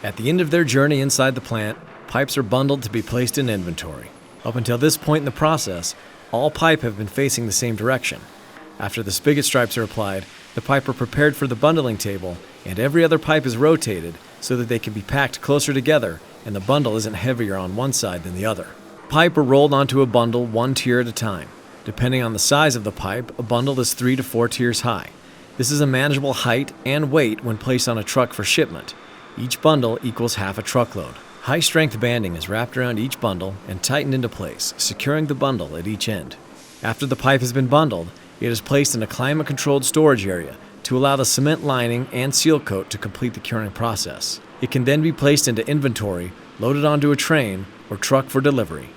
At the end of their journey inside the plant, pipes are bundled to be placed in inventory. Up until this point in the process, all pipe have been facing the same direction. After the spigot stripes are applied, the pipe are prepared for the bundling table, and every other pipe is rotated so that they can be packed closer together and the bundle isn't heavier on one side than the other. Pipe are rolled onto a bundle one tier at a time. Depending on the size of the pipe, a bundle is 3 to 4 tiers high. This is a manageable height and weight when placed on a truck for shipment. Each bundle equals half a truckload. High-strength banding is wrapped around each bundle and tightened into place, securing the bundle at each end. After the pipe has been bundled, it is placed in a climate-controlled storage area to allow the cement lining and seal coat to complete the curing process. It can then be placed into inventory, loaded onto a train, or truck for delivery.